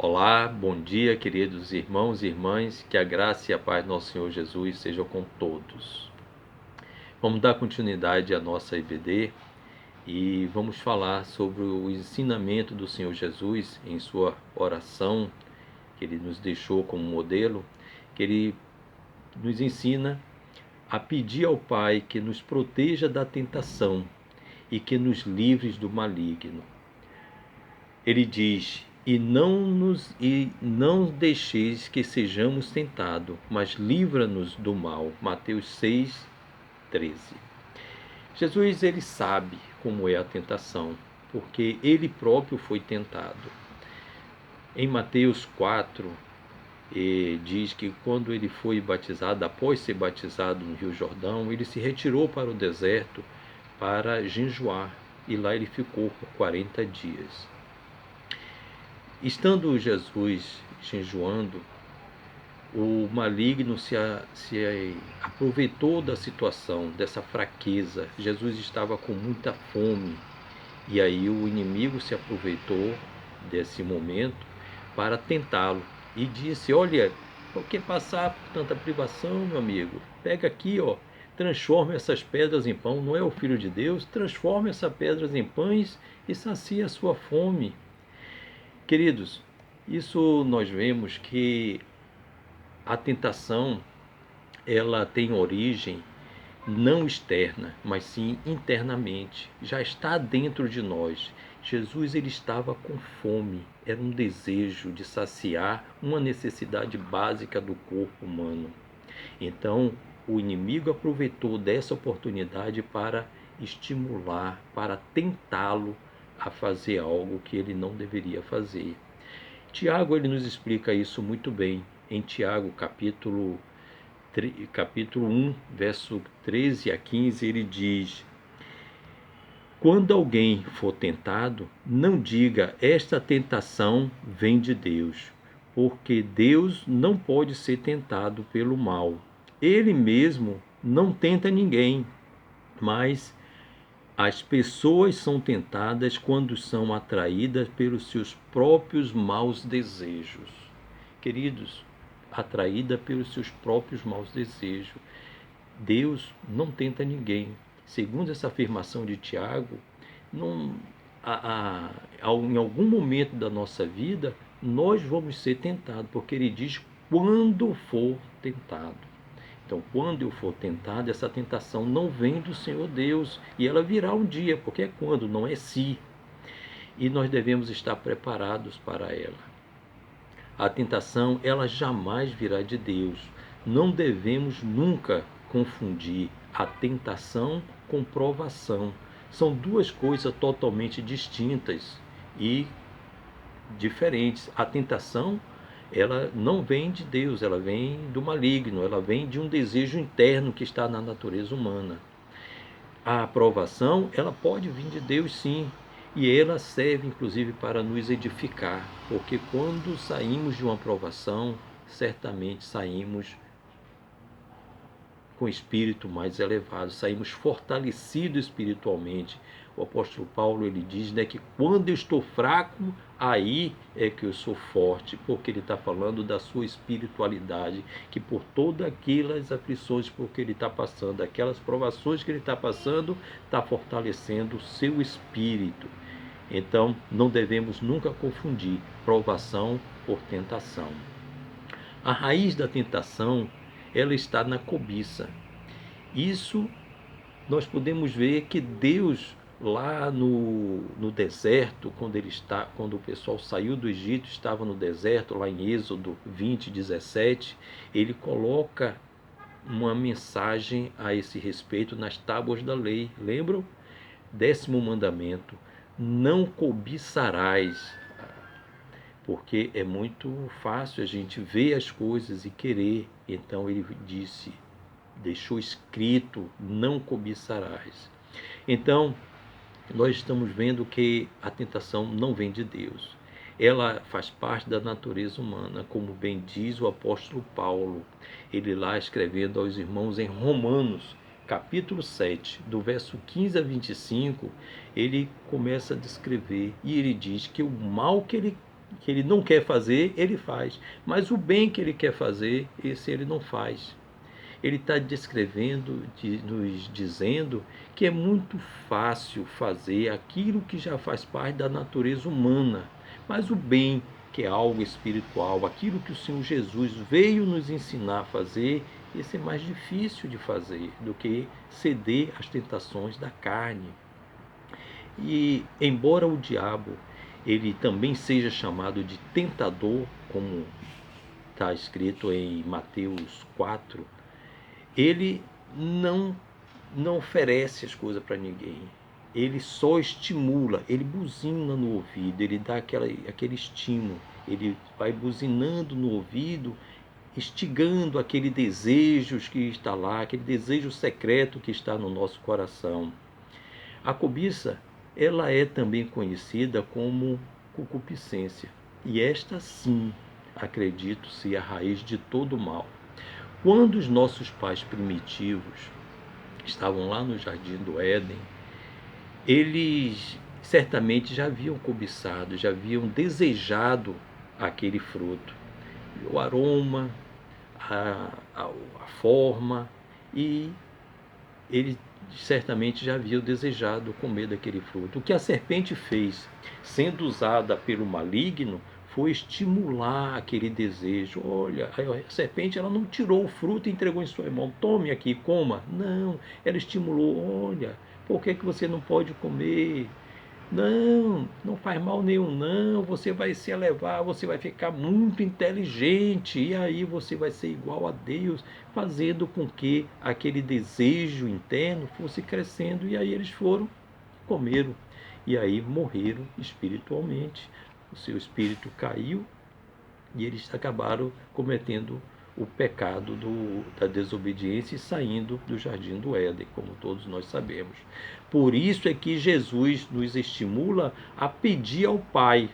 Olá, bom dia, queridos irmãos e irmãs, que a graça e a paz do nosso Senhor Jesus sejam com todos. Vamos dar continuidade à nossa EBD e vamos falar sobre o ensinamento do Senhor Jesus em sua oração, que ele nos deixou como modelo, que ele nos ensina a pedir ao Pai que nos proteja da tentação e que nos livre do maligno. Ele diz: e não deixeis que sejamos tentados, mas livra-nos do mal. Mateus 6:13. Jesus, ele sabe como é a tentação, porque ele próprio foi tentado. Em Mateus 4, diz que quando ele foi batizado, após ser batizado no Rio Jordão, ele se retirou para o deserto para jejuar, e lá ele ficou por 40 dias. Estando Jesus jejuando, o maligno se aproveitou da situação, dessa fraqueza. Jesus estava com muita fome, e aí o inimigo se aproveitou desse momento para tentá-lo e disse: olha, por que passar por tanta privação, meu amigo? Pega aqui, ó, transforma essas pedras em pão. Não é o Filho de Deus? Transforma essas pedras em pães e sacia a sua fome. Queridos, isso nós vemos que a tentação, ela tem origem não externa, mas sim internamente. Já está dentro de nós. Jesus, ele estava com fome, era um desejo de saciar uma necessidade básica do corpo humano. Então, o inimigo aproveitou dessa oportunidade para estimular, para tentá-lo a fazer algo que ele não deveria fazer. Tiago, ele nos explica isso muito bem. Em Tiago, capítulo 1, verso 13 a 15, ele diz: quando alguém for tentado, não diga, esta tentação vem de Deus, porque Deus não pode ser tentado pelo mal. Ele mesmo não tenta ninguém, mas as pessoas são tentadas quando são atraídas pelos seus próprios maus desejos. Queridos, atraída pelos seus próprios maus desejos. Deus não tenta ninguém. Segundo essa afirmação de Tiago, não, em algum momento da nossa vida, nós vamos ser tentados, porque ele diz quando for tentado. Então, quando eu for tentado, essa tentação não vem do Senhor Deus, e ela virá um dia, porque é quando, não é se. E nós devemos estar preparados para ela. A tentação, ela jamais virá de Deus. Não devemos nunca confundir a tentação com provação. São duas coisas totalmente distintas e diferentes. A tentação, ela não vem de Deus, ela vem do maligno, ela vem de um desejo interno que está na natureza humana. A aprovação, ela pode vir de Deus, sim, e ela serve inclusive para nos edificar, porque quando saímos de uma aprovação, certamente saímos com espírito mais elevado, saímos fortalecidos espiritualmente. O apóstolo Paulo, ele diz, né, que quando eu estou fraco, aí é que eu sou forte, porque ele está falando da sua espiritualidade, que por todas aquelas aflições porque ele está passando, aquelas provações que ele está passando, está fortalecendo o seu espírito. Então, não devemos nunca confundir provação por tentação. A raiz da tentação, ela está na cobiça. Isso nós podemos ver que Deus, lá no deserto, quando o pessoal saiu do Egito, estava no deserto, lá em Êxodo 20:17, ele coloca uma mensagem a esse respeito nas tábuas da lei. Lembram? 10º mandamento: não cobiçarás, porque é muito fácil a gente ver as coisas e querer. Então ele disse, deixou escrito, não cobiçarás. Então, nós estamos vendo que a tentação não vem de Deus. Ela faz parte da natureza humana, como bem diz o apóstolo Paulo. Ele lá escrevendo aos irmãos em Romanos, capítulo 7, do verso 15 a 25, ele começa a descrever e ele diz que o mal que ele que ele não quer fazer, ele faz. Mas o bem que ele quer fazer, esse ele não faz. Ele está descrevendo, nos dizendo que é muito fácil fazer aquilo que já faz parte da natureza humana. Mas o bem, que é algo espiritual, aquilo que o Senhor Jesus veio nos ensinar a fazer, esse é mais difícil de fazer do que ceder às tentações da carne. E embora o diabo ele também seja chamado de tentador, como está escrito em Mateus 4, ele não oferece as coisas para ninguém. Ele só estimula, ele buzina no ouvido, ele dá aquele estímulo, ele vai buzinando no ouvido, instigando aquele desejo que está lá, aquele desejo secreto que está no nosso coração. A cobiça, ela é também conhecida como concupiscência. E esta sim, acredito ser a raiz de todo o mal. Quando os nossos pais primitivos estavam lá no Jardim do Éden, eles certamente já haviam cobiçado, já haviam desejado aquele fruto. O aroma, a forma, e ele certamente já havia desejado comer daquele fruto. O que a serpente fez, sendo usada pelo maligno, foi estimular aquele desejo. Olha, a serpente ela não tirou o fruto e entregou em sua mão. Tome aqui, coma. Não, ela estimulou. Olha, por que você não pode comer? Não, não faz mal nenhum, não. Você vai se elevar, você vai ficar muito inteligente e aí você vai ser igual a Deus, fazendo com que aquele desejo interno fosse crescendo. E aí eles foram, comeram e aí morreram espiritualmente. O seu espírito caiu e eles acabaram cometendo o pecado da desobediência e saindo do jardim do Éden, como todos nós sabemos. Por isso é que Jesus nos estimula a pedir ao Pai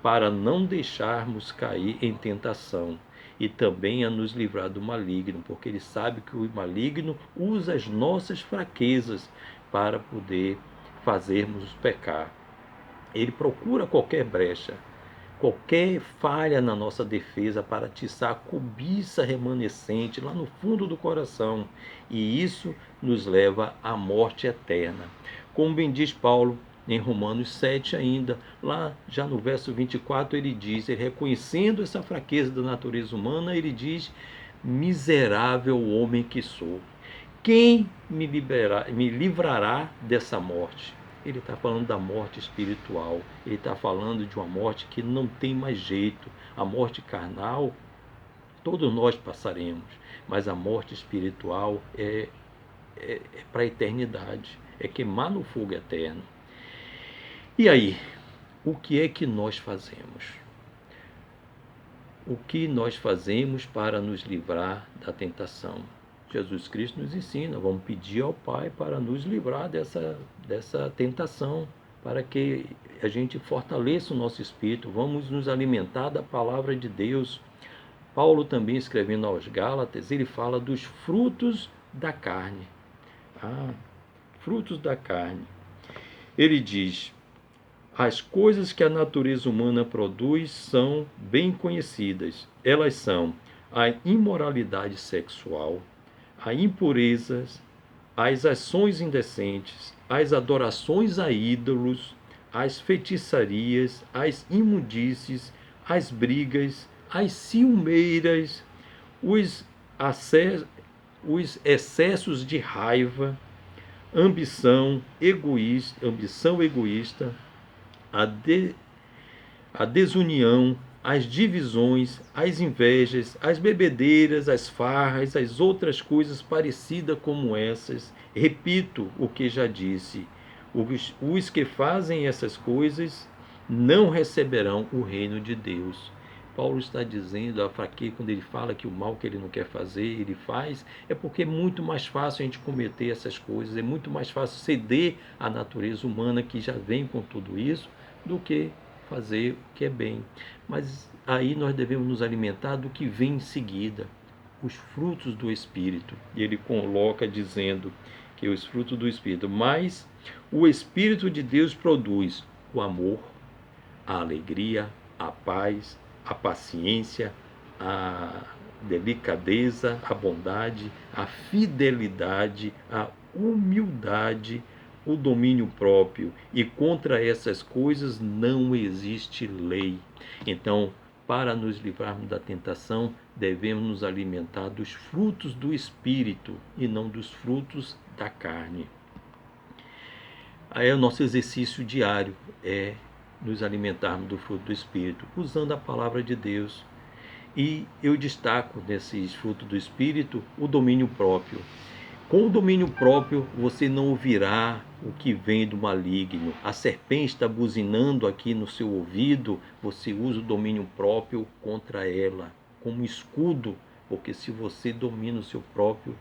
para não deixarmos cair em tentação e também a nos livrar do maligno, porque ele sabe que o maligno usa as nossas fraquezas para poder fazermos pecar. Ele procura qualquer brecha, qualquer falha na nossa defesa para atiçar a cobiça remanescente lá no fundo do coração, e isso nos leva à morte eterna. Como bem diz Paulo em Romanos 7 ainda, lá já no verso 24 ele diz, ele reconhecendo essa fraqueza da natureza humana, ele diz, miserável homem que sou, quem me livrará dessa morte? Ele está falando da morte espiritual, ele está falando de uma morte que não tem mais jeito. A morte carnal, todos nós passaremos, mas a morte espiritual é para a eternidade, é queimar no fogo eterno. E aí, o que é que nós fazemos? O que nós fazemos para nos livrar da tentação? Jesus Cristo nos ensina, vamos pedir ao Pai para nos livrar dessa tentação, para que a gente fortaleça o nosso espírito, vamos nos alimentar da palavra de Deus. Paulo também escrevendo aos Gálatas, ele fala dos frutos da carne. Frutos da carne. Ele diz, as coisas que a natureza humana produz são bem conhecidas. Elas são a imoralidade sexual, a impurezas, as ações indecentes, as adorações a ídolos, as feitiçarias, as imundícies, as brigas, as ciumeiras, os excessos de raiva, ambição egoísta, a desunião, as divisões, as invejas, as bebedeiras, as farras, as outras coisas parecidas como essas. Repito o que já disse, os que fazem essas coisas não receberão o reino de Deus. Paulo está dizendo a fraqueza, quando ele fala que o mal que ele não quer fazer, ele faz, é porque é muito mais fácil a gente cometer essas coisas, é muito mais fácil ceder à natureza humana que já vem com tudo isso, do que fazer o que é bem. Mas aí nós devemos nos alimentar do que vem em seguida, os frutos do Espírito. E ele coloca dizendo que os frutos do Espírito, mas o Espírito de Deus produz o amor, a alegria, a paz, a paciência, a delicadeza, a bondade, a fidelidade, a humildade, o domínio próprio. E contra essas coisas não existe lei. Então, para nos livrarmos da tentação, devemos nos alimentar dos frutos do Espírito e não dos frutos da carne. Aí o nosso exercício diário é nos alimentarmos do fruto do Espírito, usando a palavra de Deus. E eu destaco nesses frutos do Espírito o domínio próprio. Com o domínio próprio, você não ouvirá o que vem do maligno. A serpente está buzinando aqui no seu ouvido, você usa o domínio próprio contra ela, como escudo, porque se você domina o seu próprio,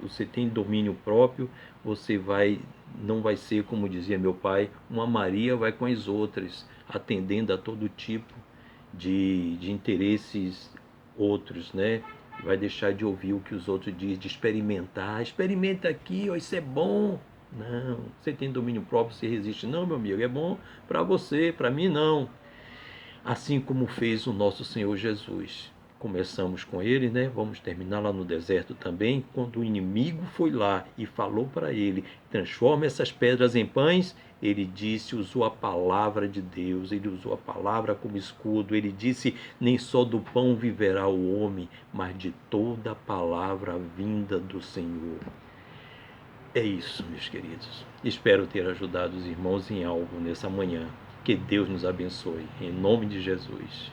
você tem domínio próprio, você não vai ser, como dizia meu pai, uma Maria vai com as outras, atendendo a todo tipo de interesses outros, né? Vai deixar de ouvir o que os outros dizem, de experimentar. Experimenta aqui, ó, isso é bom. Não, você tem domínio próprio, você resiste. Não, meu amigo, é bom para você, para mim não. Assim como fez o nosso Senhor Jesus. Começamos com ele, né? Vamos terminar lá no deserto também, quando o inimigo foi lá e falou para ele: transforma essas pedras em pães. Ele disse, usou a palavra de Deus, ele usou a palavra como escudo. Ele disse: nem só do pão viverá o homem, mas de toda a palavra vinda do Senhor. É isso, meus queridos. Espero ter ajudado os irmãos em algo nessa manhã. Que Deus nos abençoe. Em nome de Jesus.